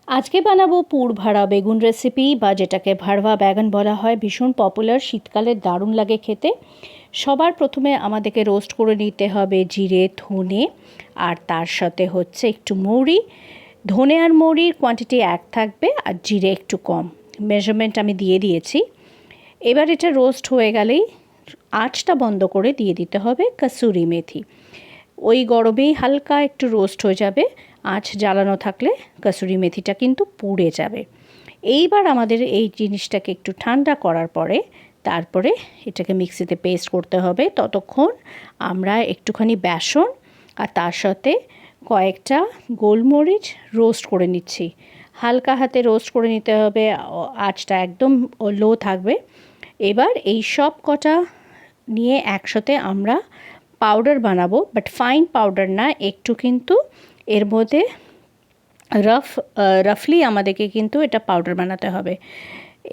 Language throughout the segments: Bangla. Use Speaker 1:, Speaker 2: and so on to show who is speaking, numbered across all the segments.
Speaker 1: আজকে বানাবো পুর ভাড়া বেগুন রেসিপি বা যেটাকে ভাড়বা বেগুন বলা হয়। ভীষণ পপুলার, শীতকালে দারুণ লাগে খেতে। সবার প্রথমে আমাদেরকে রোস্ট করে নিতে হবে জিরে, ধনে, আর তার সাথে হচ্ছে একটু মৌরি। ধনে আর মৌরির কোয়ান্টিটি এক থাকবে আর জিরে একটু কম, মেজারমেন্ট আমি দিয়ে দিয়েছি। এবার এটা রোস্ট হয়ে গেলেই আঁচটা বন্ধ করে দিয়ে দিতে হবে কসুরি মেথি। ওই গরমেই হালকা একটু রোস্ট হয়ে যাবে, আঁচ জ্বালানো থাকলে কসুরি মেথিটা কিন্তু পুড়ে যাবে। এইবার আমাদের এই জিনিসটাকে একটু ঠান্ডা করার পরে তারপরে এটাকে মিক্সিতে পেস্ট করতে হবে। ততক্ষণ আমরা একটুখানি বেসন আর তার সাথে কয়েকটা গোলমরিচ রোস্ট করে নিচ্ছি। হালকা হাতে রোস্ট করে নিতে হবে, আঁচটা একদম লো থাকবে। এবার এই সব কটা নিয়ে একসাথে আমরা পাউডার বানাবো, বাট ফাইন পাউডার না, একটু কিন্তু এর মধ্যে রাফলি আমাদেরকে কিন্তু এটা পাউডার বানাতে হবে।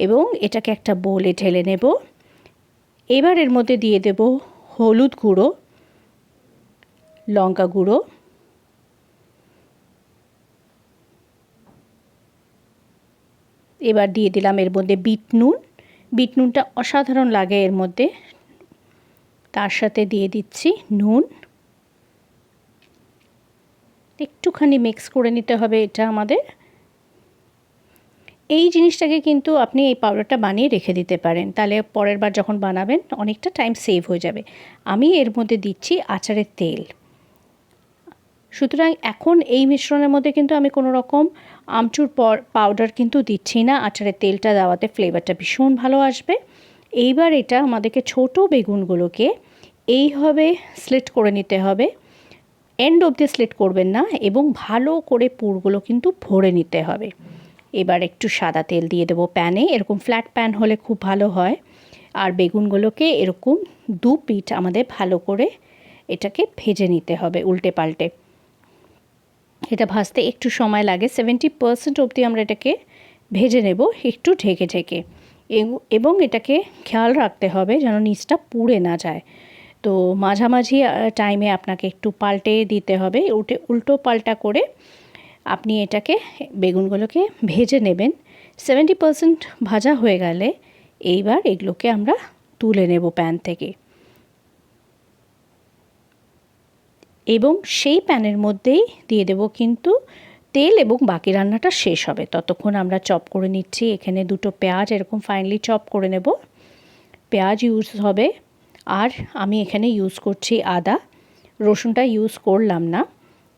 Speaker 1: এবং এটাকে একটা বোলে ঢেলে নেব। এবার এর মধ্যে দিয়ে দেব হলুদ গুঁড়ো, লঙ্কা গুঁড়ো, এবার দিয়ে দিলাম এর মধ্যে বিট নুন। বিট নুনটা অসাধারণ লাগে এর মধ্যে। তার সাথে দিয়ে দিচ্ছি নুন। একটুখানি মিক্স করে নিতে হবে এটা আমাদের। এই জিনিসটাকে কিন্তু আপনি এই পাউডারটা বানিয়ে রেখে দিতে পারেন, তাহলে পরের বার যখন বানাবেন অনেকটা টাইম সেভ হয়ে যাবে। আমি এর মধ্যে দিচ্ছি আচারের তেল। সুতরাং এখন এই মিশ্রণের মধ্যে কিন্তু আমি কোনো রকম আমচুর পাউডার কিন্তু দিচ্ছি না। আচারের তেলটা দেওয়াতে ফ্লেভারটা ভীষণ ভালো আসবে। এইবার এটা আমাদেরকে ছোট বেগুনগুলোকে এইভাবে স্লিট করে নিতে হবে। এন্ড অবধি স্লিট করবেন না, এবং ভালো করে পুরগুলো কিন্তু ভরে নিতে হবে। এবার একটু সাদা তেল দিয়ে দেবো প্যানে। এরকম ফ্ল্যাট প্যান হলে খুব ভালো হয়। আর বেগুনগুলোকে এরকম দু পিঠ আমাদের ভালো করে এটাকে ভেজে নিতে হবে উল্টে পাল্টে। এটা ভাজতে একটু সময় লাগে, 70% অবধি আমরা এটাকে ভেজে নেব একটু ঢেকে ঢেকে। এবং এটাকে খেয়াল রাখতে হবে যেন নিচটা পুড়ে না যায়। তো মাঝামাঝি টাইমে আপনাকে একটু পাল্টে দিতে হবে, উল্টো পাল্টা করে আপনি এটাকে বেগুনগুলোকে ভেজে নেবেন। 70% ভাজা হয়ে গেলে এইবার এগুলোকে আমরা তুলে নেব প্যান থেকে, এবং সেই প্যানের মধ্যেই দিয়ে দেব কিন্তু তেল, এবং বাকি রান্নাটা শেষ হবে। ততক্ষণ আমরা চপ করে নিচ্ছি। এখানে দুটো পেঁয়াজ এরকম ফাইনলি চপ করে নেব। পেঁয়াজ ইউজ হবে, আর আমি এখানে ইউজ করছি আদা, রসুনটা ইউজ করলাম না।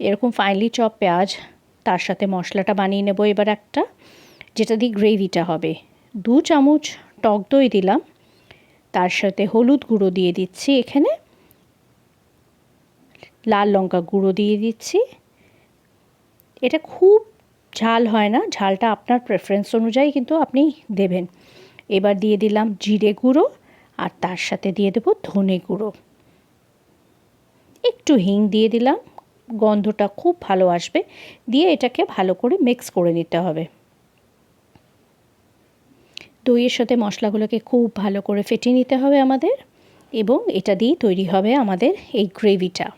Speaker 1: এরকম ফাইনলি চপ পেঁয়াজ, তার সাথে মশলাটা বানিয়ে নেব এবার একটা, যেটা দিয়ে গ্রেভিটা হবে। 2 চামচ টক দই দিলাম, তার সাথে হলুদ গুঁড়ো দিয়ে দিচ্ছি, এখানে লাল লঙ্কা গুঁড়ো দিয়ে দিচ্ছি। এটা খুব ঝাল হয় না, ঝালটা আপনার প্রেফারেন্স অনুযায়ী কিন্তু আপনি দেবেন। এবার দিয়ে দিলাম জিরে গুঁড়ো, আর তার সাথে দিয়ে দেব ধনে গুঁড়ো। একটু হিং দিয়ে দিলাম, গন্ধটা খুব ভালো আসবে। দিয়ে এটাকে ভালো করে মিক্স করে নিতে হবে। দইয়ের সাথে মশলাগুলোকে খুব ভালো করে ফেটিয়ে নিতে হবে আমাদের, এবং এটা দিয়ে তৈরি হবে আমাদের এই গ্রেভিটা।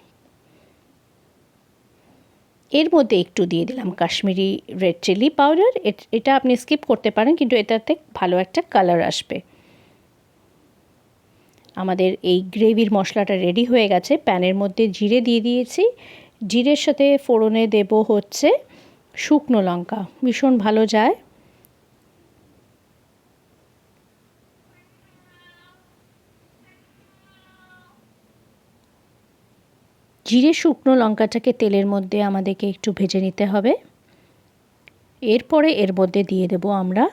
Speaker 1: এর মধ্যে একটু দিয়ে দিলাম কাশ্মীরি রেড চিলি পাউডার। এটা আপনি স্কিপ করতে পারেন, কিন্তু এটাতে ভালো একটা কালার আসবে। আমাদের এই গ্রেভির মশলাটা রেডি হয়ে গেছে। প্যানের মধ্যে জিরে দিয়ে দিয়েছি। জিরের সাথে ফোড়নে দেব হচ্ছে শুকনো লঙ্কা, ভীষণ ভালো যায়। জিরে শুকনো লঙ্কাটাকে তেলের মধ্যে আমাদেরকে একটু ভেজে নিতে হবে। এরপরে এর মধ্যে দিয়ে দেব আমরা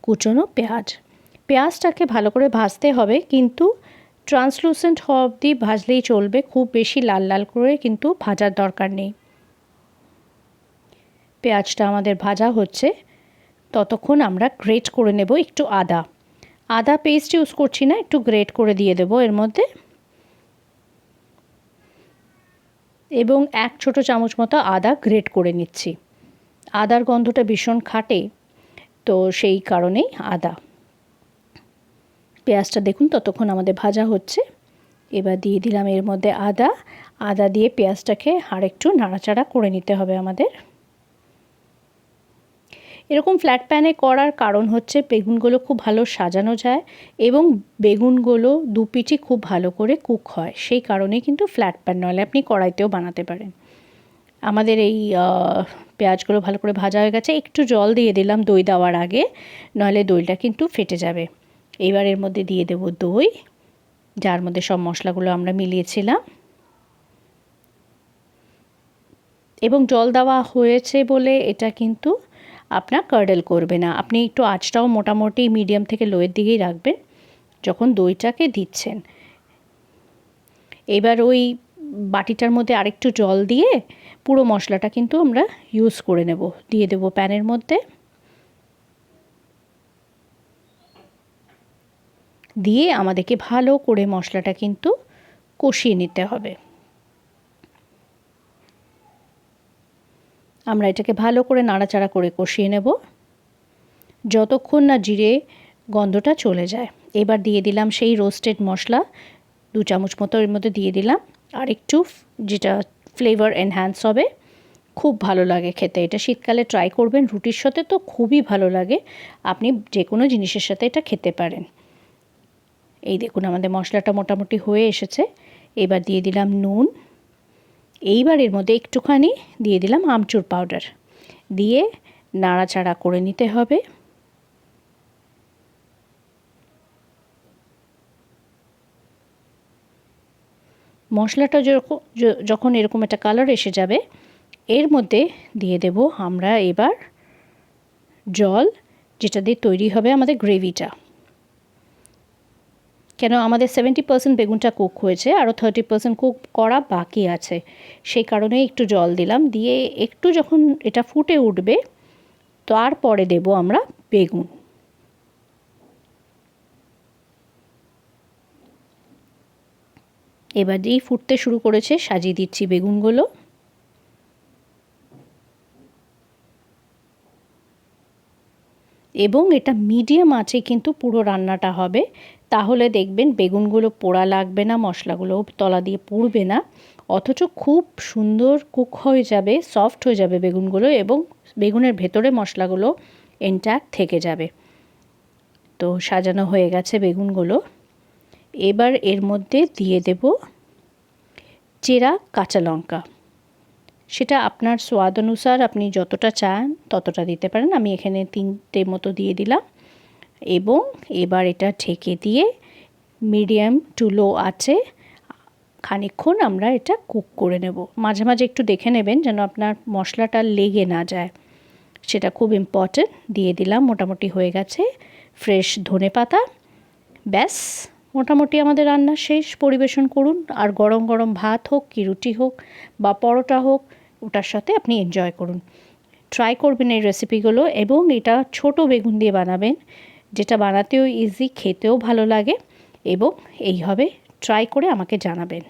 Speaker 1: কুচনো পেঁয়াজ। পেঁয়াজটাকে ভালো করে ভাজতে হবে, কিন্তু ট্রান্সলুসেন্ট হওয়া অবধি ভাজলেই চলবে, খুব বেশি লাল লাল করে কিন্তু ভাজার দরকার নেই। পেঁয়াজটা আমাদের ভাজা হচ্ছে, ততক্ষণ আমরা গ্রেট করে নেব একটু আদা। আদা পেস্ট ইউজ করছি না, একটু গ্রেট করে দিয়ে দেব এর মধ্যে, এবং 1 ছোট চামচ মতো আদা গ্রেট করে নিচ্ছি। আদার গন্ধটা ভীষণ খাটে, তো সেই কারণেই আদা। পেঁয়াজটা দেখুন ততক্ষণ আমাদের ভাজা হচ্ছে। এবার দিয়ে দিলাম এর মধ্যে আদা। আদা দিয়ে পেঁয়াজটাকে আরেকটু নাড়াচাড়া করে নিতে হবে আমাদের। এরকম ফ্ল্যাট প্যানে করার কারণ হচ্ছে বেগুনগুলো খুব ভালো সাজানো যায় এবং বেগুনগুলো দুপিঠই খুব ভালো করে কুক হয়, সেই কারণেই কিন্তু ফ্ল্যাট প্যান, নইলে আপনি কড়াইতেও বানাতে পারেন। আমাদের এই পেঁয়াজগুলো ভালো করে ভাজা হয়ে গেছে, একটু জল দিয়ে দিলাম দই দেওয়ার আগে, নইলে দইটা কিন্তু ফেটে যাবে। এবার এর মধ্যে দিয়ে দেব দই, যার মধ্যে সব মশলাগুলো আমরা মিলিয়েছিলাম, এবং জল দেওয়া হয়েছে বলে এটা কিন্তু আপনার কার্ডেল করবে না। আপনি একটু আঁচটাও মোটামুটি মিডিয়াম থেকে লোয়ের দিকেই রাখবেন যখন দইটাকে দিচ্ছেন। এবার ওই বাটিটার মধ্যে আরেকটু জল দিয়ে পুরো মশলাটা কিন্তু আমরা ইউজ করে নেব, দিয়ে দেব প্যানের মধ্যে, দিয়ে আমাদেরকে ভালো করে মশলাটা কিন্তু কষিয়ে নিতে হবে। আমরা এটাকে ভালো করে নাড়াচাড়া করে কষিয়ে নেব যতক্ষণ না জিরে গন্ধটা চলে যায়। এবার দিয়ে দিলাম সেই রোস্টেড মশলা 2 চামচ মতো এর মধ্যে দিয়ে দিলাম, আর একটু যেটা ফ্লেভার এনহ্যান্স হবে, খুব ভালো লাগে খেতে। এটা শীতকালে ট্রাই করবেন, রুটির সাথে তো খুবই ভালো লাগে, আপনি যে কোনো জিনিসের সাথে এটা খেতে পারেন। এই দেখুন আমাদের মশলাটা মোটামুটি হয়ে এসেছে। এবার দিয়ে দিলাম নুন, এইবার এর মধ্যে একটুখানি দিয়ে দিলাম আমচুর পাউডার, দিয়ে নাড়াচাড়া করে নিতে হবে। মশলাটা যখন এরকম একটা কালার এসে যাবে, এর মধ্যে দিয়ে দেব আমরা এবার জল, যেটা দিয়ে তৈরি হবে আমাদের গ্রেভিটা। কেন আমাদের 70% বেগুনটা কুক হয়েছে, আরও 30% কুক করা বাকি আছে, সেই কারণে একটু জল দিলাম। দিয়ে একটু যখন এটা ফুটে উঠবে, তারপরে দেব আমরা বেগুন। এবার যেই ফুটতে শুরু করেছে, সাজিয়ে দিচ্ছি বেগুনগুলো। এবং এটা মিডিয়াম আঁচে কিন্তু পুরো রান্নাটা হবে, তাহলে দেখবেন বেগুনগুলো পোড়া লাগবে না, মশলাগুলো তলা দিয়ে পুড়বে না, অথচ খুব সুন্দর কুক হয়ে যাবে, সফট হয়ে যাবে বেগুনগুলো, এবং বেগুনের ভেতরে মশলাগুলো ইনট্যাক্ট থেকে যাবে। তো সাজানো হয়ে গেছে বেগুনগুলো। এবার এর মধ্যে দিয়ে দেব চেরা কাঁচা লঙ্কা, সেটা আপনার স্বাদ অনুসার আপনি যতটা চান ততটা দিতে পারেন, আমি এখানে 3টে মতো দিয়ে দিলাম। এবং এবার এটা ঢেকে দিয়ে মিডিয়াম টু লো আছে খানিকক্ষণ আমরা এটা কুক করে নেব। মাঝে মাঝে একটু দেখে নেবেন যেন আপনার মশলাটা লেগে না যায়, সেটা খুব ইম্পর্টেন্ট। দিয়ে দিলাম, মোটামুটি হয়ে গেছে ফ্রেশ ধনেপাতা। ব্যাস, মোটামুটি আমাদের রান্না শেষ। পরিবেশন করুন, আর গরম গরম ভাত হোক কি রুটি হোক বা পরোটা হোক, ওটার সাথে আপনি এনজয় করুন। ট্রাই করবেন এই রেসিপিগুলো, এবং এটা ছোট বেগুন দিয়ে বানাবেন, যেটা বানাতেও ইজি, খেতেও ভালো লাগে, এবং এইভাবে ট্রাই করে আমাকে জানাবেন।